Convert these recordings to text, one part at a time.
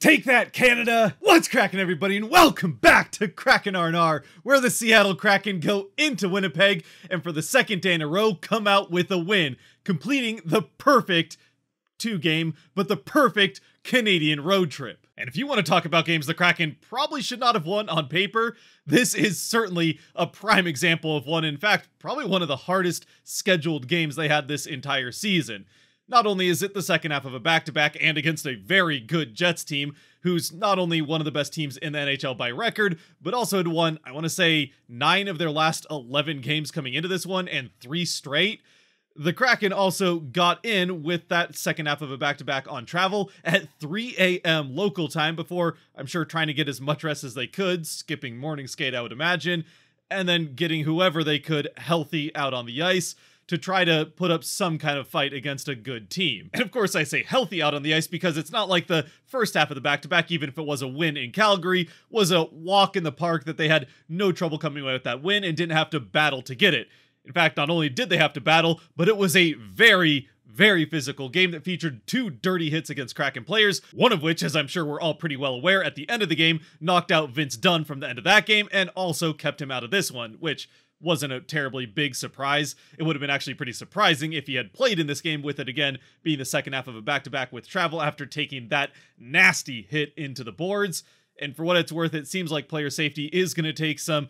Take that, Canada! What's cracking, everybody, and welcome back to Kraken R&R, where the Seattle Kraken go into Winnipeg and for the second day in a row come out with a win, completing the perfect the perfect Canadian road trip. And if you want to talk about games the Kraken probably should not have won on paper, this is certainly a prime example of one. In fact, probably one of the hardest scheduled games they had this entire season. Not only is it the second half of a back-to-back and against a very good Jets team, who's not only one of the best teams in the NHL by record, but also had won, I want to say, 9 of their last 11 games coming into this one and 3 straight. The Kraken also got in with that second half of a back-to-back on travel at 3 a.m. local time before, I'm sure, trying to get as much rest as they could, skipping morning skate, I would imagine, and then getting whoever they could healthy out on the ice to try to put up some kind of fight against a good team. And of course I say healthy out on the ice because it's not like the first half of the back-to-back, even if it was a win in Calgary, was a walk in the park that they had no trouble coming away with that win and didn't have to battle to get it. In fact, not only did they have to battle, but it was a very physical game that featured 2 dirty hits against Kraken players, one of which, as I'm sure we're all pretty well aware, at the end of the game, knocked out Vince Dunn from the end of that game and also kept him out of this one, which wasn't a terribly big surprise. It would have been actually pretty surprising if he had played in this game, with it again being the second half of a back-to-back with travel after taking that nasty hit into the boards. And for what it's worth, it seems like player safety is going to take some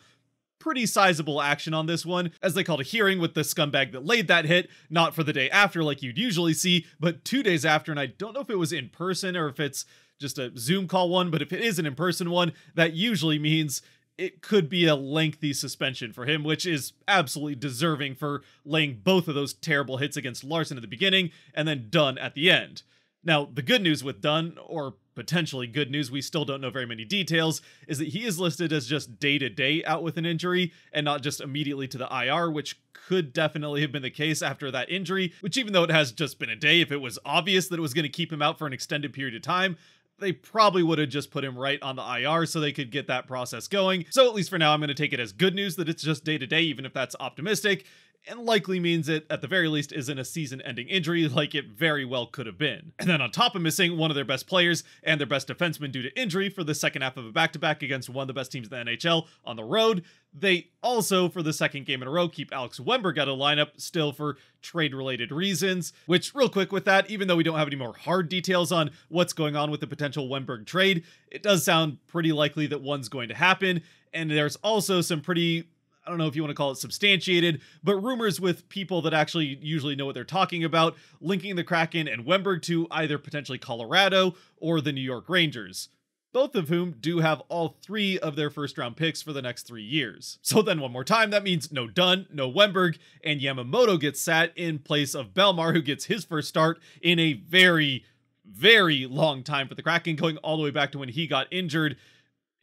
pretty sizable action on this one, as they called a hearing with the scumbag that laid that hit, not for the day after like you'd usually see, but 2 days after, and I don't know if it was in person or if it's just a Zoom call one, but if it is an in-person one, that usually means it could be a lengthy suspension for him, which is absolutely deserving for laying both of those terrible hits against Larson at the beginning and then Dunn at the end. Now, the good news with Dunn, or potentially good news, we still don't know very many details, is that he is listed as just day-to-day out with an injury and not just immediately to the IR, which could definitely have been the case after that injury, which even though it has just been a day, if it was obvious that it was going to keep him out for an extended period of time, they probably would have just put him right on the IR so they could get that process going. So at least for now, I'm going to take it as good news that it's just day-to-day, even if that's optimistic, and likely means it, at the very least, isn't a season-ending injury like it very well could have been. And then on top of missing one of their best players and their best defenseman due to injury for the second half of a back-to-back against one of the best teams in the NHL on the road, they also, for the second game in a row, keep Alex Wennberg out of the lineup, still for trade-related reasons. Which, real quick with that, even though we don't have any more hard details on what's going on with the potential Wennberg trade, it does sound pretty likely that one's going to happen, and there's also some pretty, I don't know if you want to call it substantiated, but rumors with people that actually usually know what they're talking about, linking the Kraken and Wennberg to either potentially Colorado or the New York Rangers, both of whom do have all 3 of their first-round picks for the next 3 years. So then one more time, that means no Dunn, no Wennberg, and Yamamoto gets sat in place of Belmar, who gets his first start in a very long time for the Kraken, going all the way back to when he got injured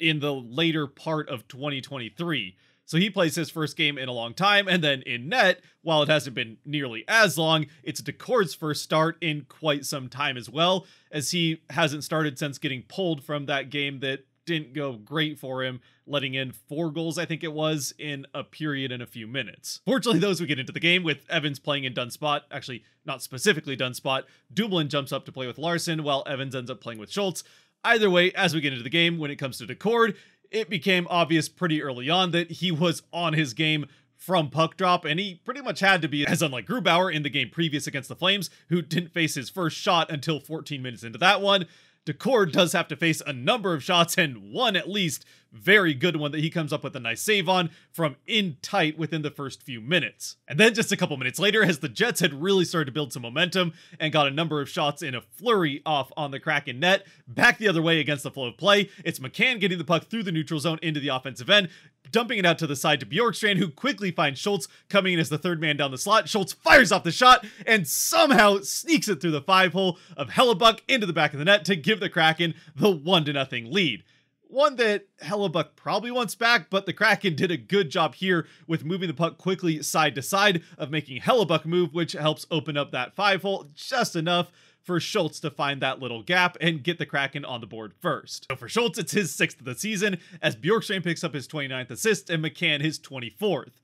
in the later part of 2023. So he plays his first game in a long time, and then in net, while it hasn't been nearly as long, it's Decord's first start in quite some time as well, as he hasn't started since getting pulled from that game that didn't go great for him, letting in 4 goals, I think it was, in a period in a few minutes. Fortunately, those we get into the game with Evans playing in Dunn's spot, actually not specifically Dunn's spot. Dumoulin jumps up to play with Larson, while Evans ends up playing with Schultz. Either way, as we get into the game, when it comes to Decord, it became obvious pretty early on that he was on his game from puck drop, and he pretty much had to be, as unlike Grubauer in the game previous against the Flames, who didn't face his first shot until 14 minutes into that one. Decord does have to face a number of shots, and one at least very good one that he comes up with a nice save on from in tight within the first few minutes. And then just a couple minutes later, as the Jets had really started to build some momentum and got a number of shots in a flurry off on the Kraken net, back the other way against the flow of play, it's McCann getting the puck through the neutral zone into the offensive end, dumping it out to the side to Bjorkstrand, who quickly finds Schultz coming in as the third man down the slot. Schultz fires off the shot and somehow sneaks it through the 5-hole of Hellebuck into the back of the net to give the Kraken the 1-0 lead. One that Hellebuck probably wants back, but the Kraken did a good job here with moving the puck quickly side to side of making Hellebuck move, which helps open up that 5-hole just enough for Schultz to find that little gap and get the Kraken on the board first. So for Schultz, it's his 6th of the season, as Bjorkstrand picks up his 29th assist and McCann his 24th.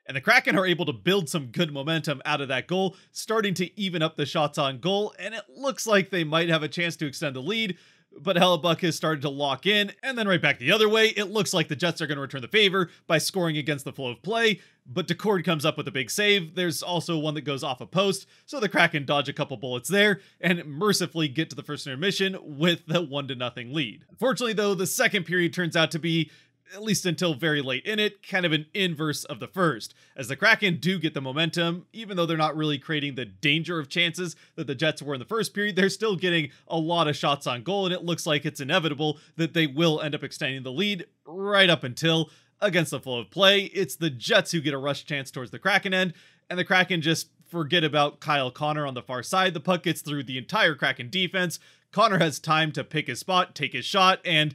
And the Kraken are able to build some good momentum out of that goal, starting to even up the shots on goal, and it looks like they might have a chance to extend the lead, but Hellebuck has started to lock in, and then right back the other way, it looks like the Jets are going to return the favor by scoring against the flow of play, but Decord comes up with a big save. There's also one that goes off a post, so the Kraken dodge a couple bullets there, and mercifully get to the first intermission with the 1-0 lead. Unfortunately though, the second period turns out to be, at least until very late in it, kind of an inverse of the first, as the Kraken do get the momentum. Even though they're not really creating the danger of chances that the Jets were in the first period, they're still getting a lot of shots on goal, and it looks like it's inevitable that they will end up extending the lead right up until, against the flow of play, it's the Jets who get a rush chance towards the Kraken end, and the Kraken just forget about Kyle Connor on the far side. The puck gets through the entire Kraken defense. Connor has time to pick his spot, take his shot, and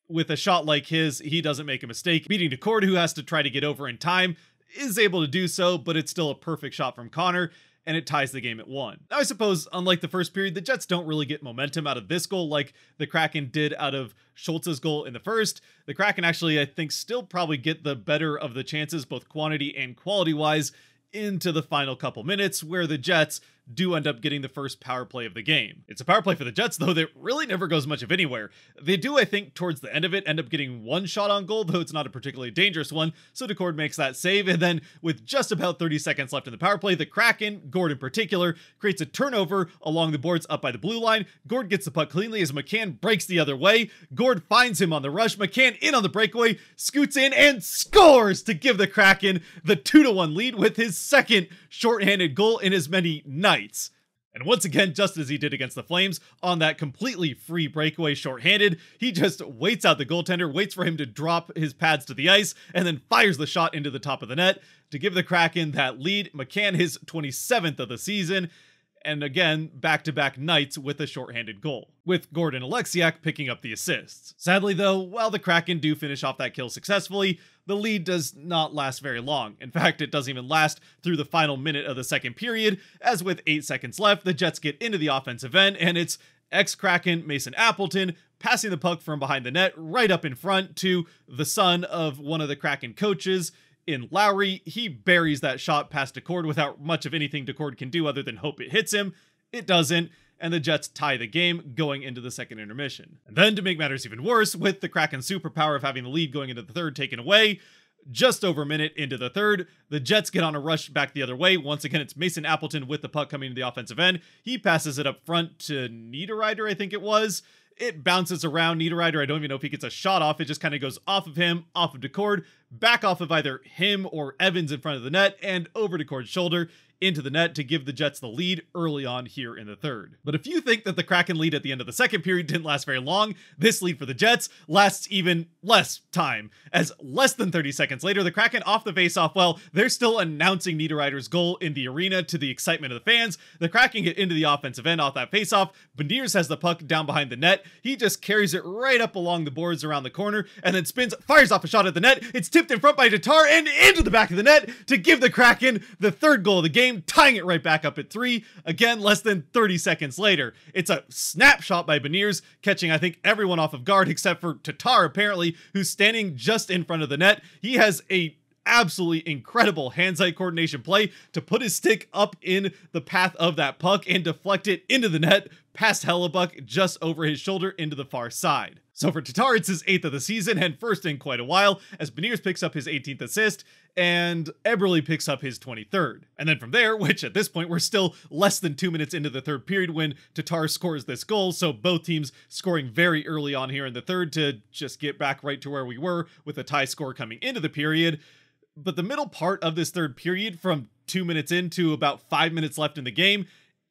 with a shot like his, he doesn't make a mistake. Beating Decord, who has to try to get over in time, is able to do so, but it's still a perfect shot from Connor, and it ties the game at 1. Now, I suppose, unlike the first period, the Jets don't really get momentum out of this goal like the Kraken did out of Schultz's goal in the first. The Kraken actually, I think, still probably get the better of the chances, both quantity and quality-wise, into the final couple minutes, where the Jets do end up getting the first power play of the game. It's a power play for the Jets, though, that really never goes much of anywhere. They do, I think, towards the end of it, end up getting one shot on goal, though it's not a particularly dangerous one, so Decord makes that save, and then with just about 30 seconds left in the power play, the Kraken, Gord in particular, creates a turnover along the boards up by the blue line. Gord gets the puck cleanly as McCann breaks the other way. Gord finds him on the rush. McCann in on the breakaway, scoots in, and scores to give the Kraken the 2-1 lead with his second shorthanded goal in as many nights. And once again, just as he did against the Flames, on that completely free breakaway shorthanded, he just waits out the goaltender, waits for him to drop his pads to the ice, and then fires the shot into the top of the net to give the Kraken that lead. McCann his 27th of the season, and again, back-to-back nights with a shorthanded goal, with Gordon Alexiak picking up the assists. Sadly though, while the Kraken do finish off that kill successfully, the lead does not last very long. In fact, it doesn't even last through the final minute of the second period, as with 8 seconds left, the Jets get into the offensive end, and it's ex-Kraken Mason Appleton passing the puck from behind the net right up in front to the son of one of the Kraken coaches, in Lowry. He buries that shot past Decord without much of anything Decord can do other than hope it hits him. It doesn't, and the Jets tie the game going into the second intermission. And then, to make matters even worse, with the Kraken's superpower of having the lead going into the third taken away, just over a minute into the third, the Jets get on a rush back the other way. Once again, it's Mason Appleton with the puck coming to the offensive end. He passes it up front to Niederreiter, I think it was. It bounces around Niederreiter. I don't even know if he gets a shot off. It just kind of goes off of him, off of Decord, back off of either him or Evans in front of the net, and over Decord's shoulder into the net to give the Jets the lead early on here in the third. But if you think that the Kraken lead at the end of the second period didn't last very long, this lead for the Jets lasts even less time, as less than 30 seconds later, the Kraken off the faceoff, well, they're still announcing Niederreiter's goal in the arena to the excitement of the fans. The Kraken get into the offensive end off that faceoff. Beniers has the puck down behind the net. He just carries it right up along the boards around the corner, and then spins, fires off a shot at the net. It's tipped in front by Tatar and into the back of the net to give the Kraken the third goal of the game, tying it right back up at 3, again less than 30 seconds later. It's a snapshot by Beniers, catching I think everyone off of guard except for Tatar apparently, who's standing just in front of the net. He has a absolutely incredible hands-eye coordination play to put his stick up in the path of that puck and deflect it into the net past Hellebuck just over his shoulder into the far side. So for Tatar, it's his 8th of the season and first in quite a while, as Beniers picks up his 18th assist and Eberle picks up his 23rd. And then from there, which at this point we're still less than 2 minutes into the third period when Tatar scores this goal, so both teams scoring very early on here in the third to just get back right to where we were with a tie score coming into the period. But the middle part of this third period, from 2 minutes into about 5 minutes left in the game,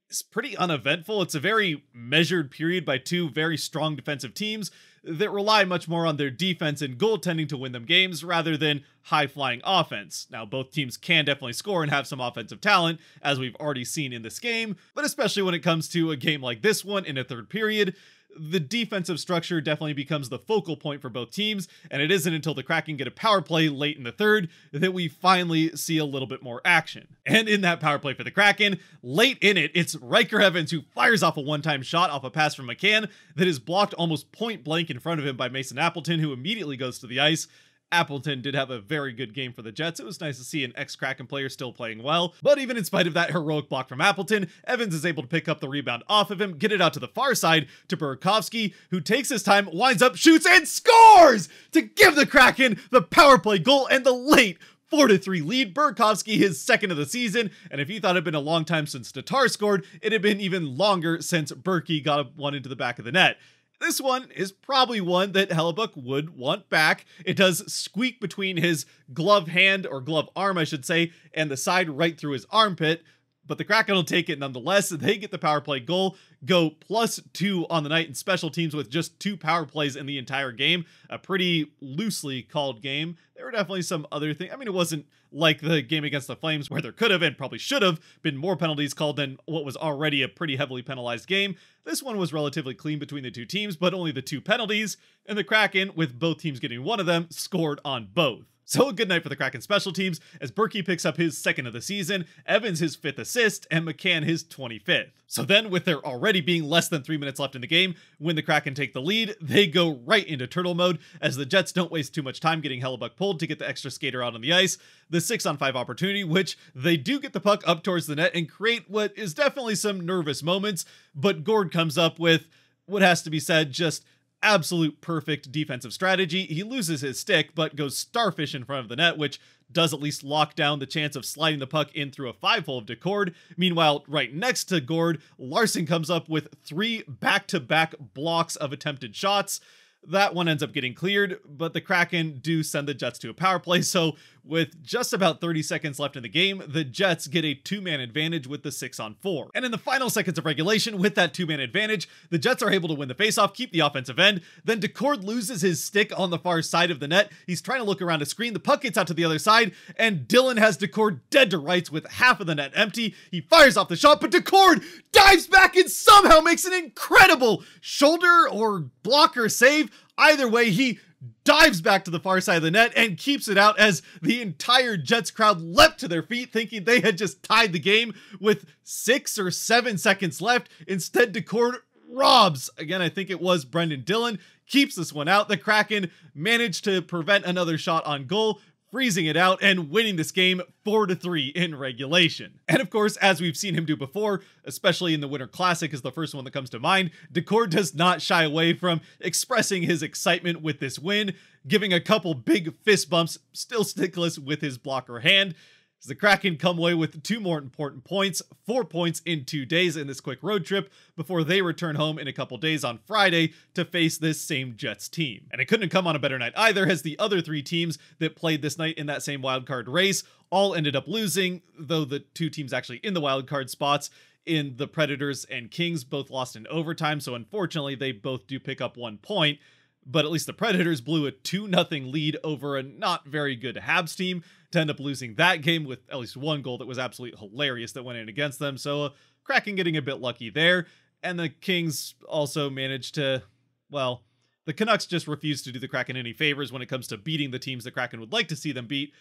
is pretty uneventful. It's a very measured period by two very strong defensive teams that rely much more on their defense and goaltending to win them games rather than high-flying offense. Now, both teams can definitely score and have some offensive talent, as we've already seen in this game, but especially when it comes to a game like this one in a third period, the defensive structure definitely becomes the focal point for both teams, and it isn't until the Kraken get a power play late in the third that we finally see a little bit more action. And in that power play for the Kraken, late in it, it's Riker Evans who fires off a one-time shot off a pass from McCann that is blocked almost point blank in front of him by Mason Appleton, who immediately goes to the ice. Appleton did have a very good game for the Jets. It was nice to see an ex-Kraken player still playing well, but even in spite of that heroic block from Appleton, Evans is able to pick up the rebound off of him, get it out to the far side to Burakovsky, who takes his time, winds up, shoots, and scores to give the Kraken the power play goal and the late 4-3 lead. Burakovsky his second of the season, and if you thought it had been a long time since Tatar scored, it had been even longer since Berkey got one into the back of the net. This one is probably one that Hellebuyck would want back. It does squeak between his glove hand, or glove arm I should say, and the side right through his armpit, but the Kraken will take it nonetheless. They get the power play goal, go +2 on the night in special teams with just 2 power plays in the entire game. A pretty loosely called game. There were definitely some other things. I mean, it wasn't like the game against the Flames where there could have and probably should have been more penalties called than what was already a pretty heavily penalized game. This one was relatively clean between the two teams, but only the 2 penalties, and the Kraken, with both teams getting one of them, scored on both. So a good night for the Kraken special teams as Berkey picks up his second of the season, Evans his 5th assist, and McCann his 25th. So then, with there already being less than 3 minutes left in the game, when the Kraken take the lead, they go right into turtle mode as the Jets don't waste too much time getting Hellebuyck pulled to get the extra skater out on the ice. The 6-on-5 opportunity, which they do get the puck up towards the net and create what is definitely some nervous moments, but Gord comes up with what has to be said, just absolute perfect defensive strategy. He loses his stick, but goes starfish in front of the net, which does at least lock down the chance of sliding the puck in through a 5-hole of Decord. Meanwhile, right next to Gord, Larson comes up with 3 back-to-back blocks of attempted shots. That one ends up getting cleared, but the Kraken do send the Jets to a power play, so with just about 30 seconds left in the game, the Jets get a 2-man advantage with the 6-on-4. And in the final seconds of regulation, with that 2-man advantage, the Jets are able to win the faceoff, keep the offensive end, then Decord loses his stick on the far side of the net. He's trying to look around a screen, the puck gets out to the other side, and Dylan has Decord dead to rights with half of the net empty. He fires off the shot, but Decord dives back and somehow makes an incredible shoulder or blocker save. Either way, he dives back to the far side of the net and keeps it out as the entire Jets crowd leapt to their feet thinking they had just tied the game with 6 or 7 seconds left. Instead, Decord robs, again, I think it was Brendan Dillon, keeps this one out. The Kraken managed to prevent another shot on goal, freezing it out and winning this game 4-3 in regulation. And of course, as we've seen him do before, especially in the Winter Classic is the first one that comes to mind, Decord does not shy away from expressing his excitement with this win, giving a couple big fist bumps, still stickless with his blocker hand. As the Kraken come away with 2 more important points, 4 points in 2 days in this quick road trip before they return home in a couple days on Friday to face this same Jets team. And it couldn't come on a better night either, as the other 3 teams that played this night in that same wildcard race all ended up losing, though the 2 teams actually in the wildcard spots in the Predators and Kings both lost in overtime, so unfortunately they both do pick up 1 point. But at least the Predators blew a 2-0 lead over a not very good Habs team to end up losing that game with at least 1 goal that was absolutely hilarious that went in against them. So Kraken getting a bit lucky there. And the Kings also managed to, well, the Canucks just refused to do the Kraken any favors when it comes to beating the teams the Kraken would like to see them beat.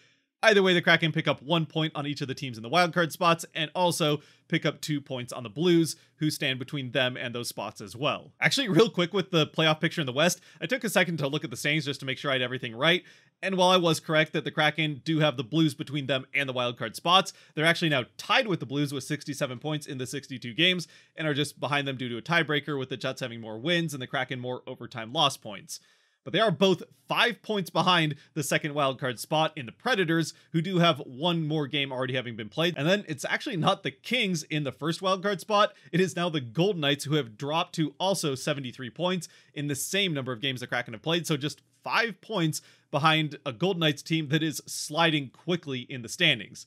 Either way, the Kraken pick up 1 point on each of the teams in the wildcard spots and also pick up 2 points on the Blues, who stand between them and those spots as well. Actually, real quick with the playoff picture in the West, I took a second to look at the standings just to make sure I had everything right. And while I was correct that the Kraken do have the Blues between them and the wildcard spots, they're actually now tied with the Blues with 67 points in the 62 games and are just behind them due to a tiebreaker, with the Jets having more wins and the Kraken more overtime loss points. But they are both 5 points behind the second wildcard spot in the Predators, who do have 1 more game already having been played. And then it's actually not the Kings in the first wildcard spot. It is now the Golden Knights, who have dropped to also 73 points in the same number of games the Kraken have played. So just 5 points behind a Golden Knights team that is sliding quickly in the standings.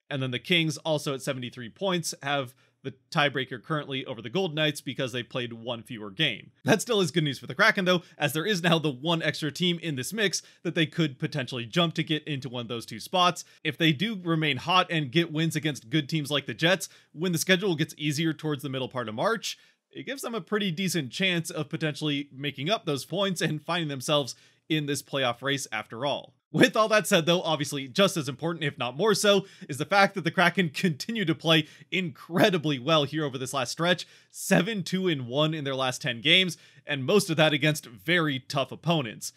And then the Kings, also at 73 points, have the tiebreaker currently over the Golden Knights because they played 1 fewer game. That still is good news for the Kraken though, as there is now the 1 extra team in this mix that they could potentially jump to get into one of those 2 spots. If they do remain hot and get wins against good teams like the Jets, when the schedule gets easier towards the middle part of March, it gives them a pretty decent chance of potentially making up those points and finding themselves in this playoff race after all. With all that said though, obviously just as important, if not more so, is the fact that the Kraken continue to play incredibly well here over this last stretch, 7-2-1 in their last 10 games, and most of that against very tough opponents.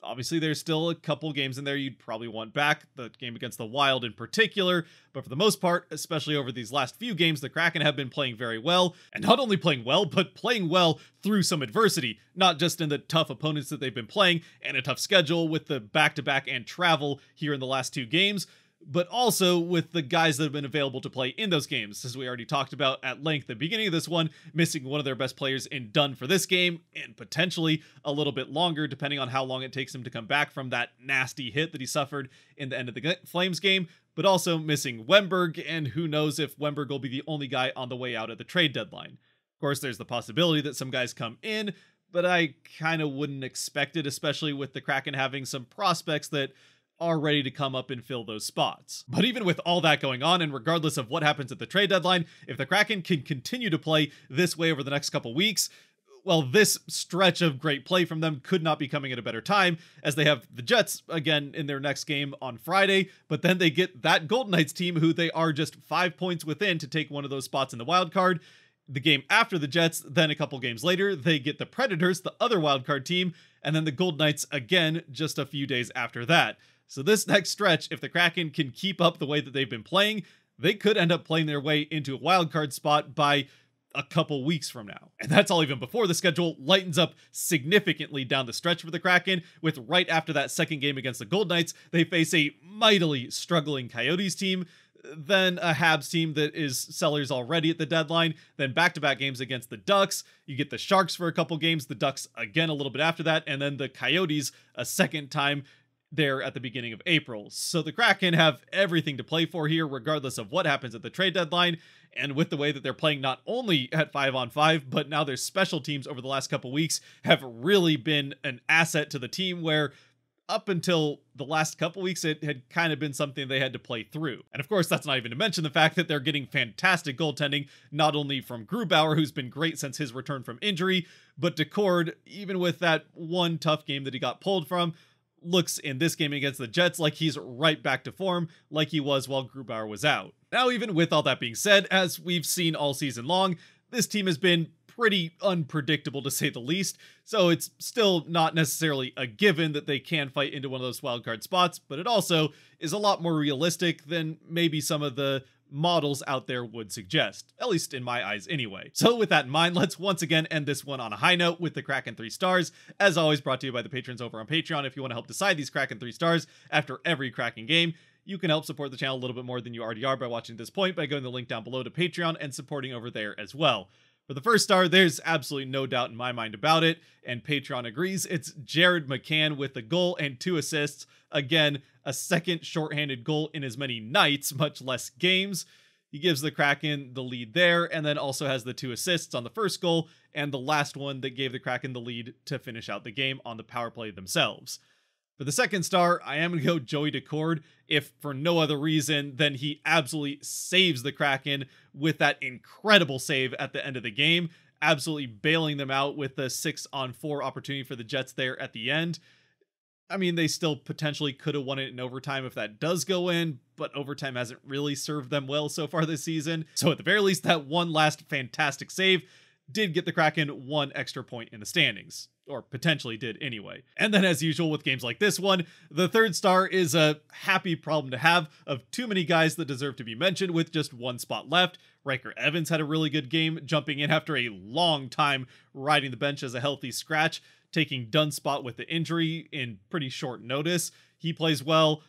Obviously, there's still a couple games in there you'd probably want back, the game against the Wild in particular, but for the most part, especially over these last few games, the Kraken have been playing very well, and not only playing well, but playing well through some adversity, not just in the tough opponents that they've been playing, and a tough schedule with the back-to-back and travel here in the last 2 games, but also with the guys that have been available to play in those games, as we already talked about at length at the beginning of this one, missing one of their best players in Dunn for this game, and potentially a little bit longer, depending on how long it takes him to come back from that nasty hit that he suffered in the end of the Flames game, but also missing Wemberg, and who knows if Wemberg will be the only guy on the way out at the trade deadline. Of course, there's the possibility that some guys come in, but I kind of wouldn't expect it, especially with the Kraken having some prospects that are ready to come up and fill those spots. But even with all that going on, and regardless of what happens at the trade deadline, if the Kraken can continue to play this way over the next couple weeks, well, this stretch of great play from them could not be coming at a better time, as they have the Jets again in their next game on Friday, but then they get that Golden Knights team who they are just 5 points within to take one of those spots in the wild card. The game after the Jets, then a couple games later, they get the Predators, the other wildcard team, and then the Golden Knights again just a few days after that. So this next stretch, if the Kraken can keep up the way that they've been playing, they could end up playing their way into a wildcard spot by a couple weeks from now. And that's all even before the schedule lightens up significantly down the stretch for the Kraken, with right after that second game against the Golden Knights, they face a mightily struggling Coyotes team, then a Habs team that is sellers already at the deadline, then back-to-back games against the Ducks. You get the Sharks for a couple games, the Ducks again a little bit after that, and then the Coyotes a second time there at the beginning of April. So the Kraken have everything to play for here, regardless of what happens at the trade deadline, and with the way that they're playing not only at 5-on-5, but now their special teams over the last couple weeks have really been an asset to the team, where up until the last couple weeks, it had kind of been something they had to play through. And of course, that's not even to mention the fact that they're getting fantastic goaltending, not only from Grubauer, who's been great since his return from injury, but Decord, even with that one tough game that he got pulled from, looks in this game against the Jets like he's right back to form like he was while Grubauer was out. Now, even with all that being said, as we've seen all season long, this team has been pretty unpredictable to say the least, so it's still not necessarily a given that they can fight into one of those wildcard spots, but it also is a lot more realistic than maybe some of the models out there would suggest, at least in my eyes anyway. So with that in mind, let's once again end this one on a high note with the Kraken 3 stars, as always brought to you by the patrons over on Patreon. If you want to help decide these Kraken 3 stars after every Kraken game, you can help support the channel a little bit more than you already are by watching this point by going to the link down below to Patreon and supporting over there as well. For the first star, there's absolutely no doubt in my mind about it, and Patreon agrees. It's Jared McCann with a goal and 2 assists. Again, a second shorthanded goal in as many nights, much less games. He gives the Kraken the lead there, and then also has the 2 assists on the first goal, and the last one that gave the Kraken the lead to finish out the game on the power play themselves. For the second star, I am going to go Joey Decord, if for no other reason than he absolutely saves the Kraken with that incredible save at the end of the game, absolutely bailing them out with the 6-on-4 opportunity for the Jets there at the end. I mean, they still potentially could have won it in overtime if that does go in, but overtime hasn't really served them well so far this season. So at the very least, that one last fantastic save did get the Kraken 1 extra point in the standings. Or potentially did anyway. And then as usual with games like this one, the third star is a happy problem to have of too many guys that deserve to be mentioned with just 1 spot left. Riker Evans had a really good game, jumping in after a long time riding the bench as a healthy scratch, taking Dunn's spot with the injury in pretty short notice. He plays well.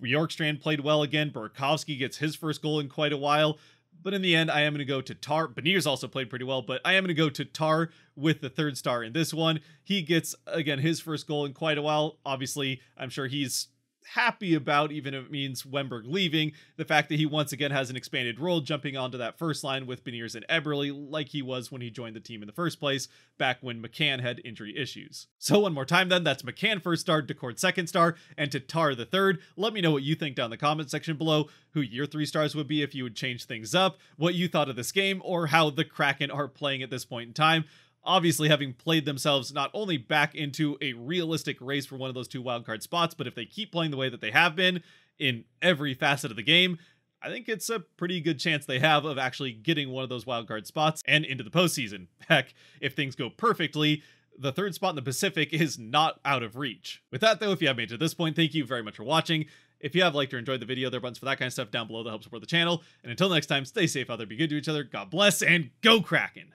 Bjorkstrand played well again. Burakovsky gets his first goal in quite a while. But in the end, I am going to go to Tar. Beniers also played pretty well, but I am going to go to Tar with the third star in this one. He gets, again, his first goal in quite a while. Obviously, I'm sure he's happy about, even if it means Wemberg leaving, the fact that he once again has an expanded role, jumping onto that first line with Beniers and Eberle like he was when he joined the team in the first place, back when McCann had injury issues. So one more time then, that's McCann first star, Decord second star, and Tatar the third. Let me know what you think down in the comment section below, who your 3 stars would be if you would change things up, what you thought of this game, or how the Kraken are playing at this point in time. Obviously, having played themselves not only back into a realistic race for one of those 2 wildcard spots, but if they keep playing the way that they have been in every facet of the game, I think it's a pretty good chance they have of actually getting one of those wildcard spots and into the postseason. Heck, if things go perfectly, the third spot in the Pacific is not out of reach. With that though, if you have made it to this point, thank you very much for watching. If you have liked or enjoyed the video, there are buttons for that kind of stuff down below that help support the channel. And until next time, stay safe out there, be good to each other, God bless, and go Kraken!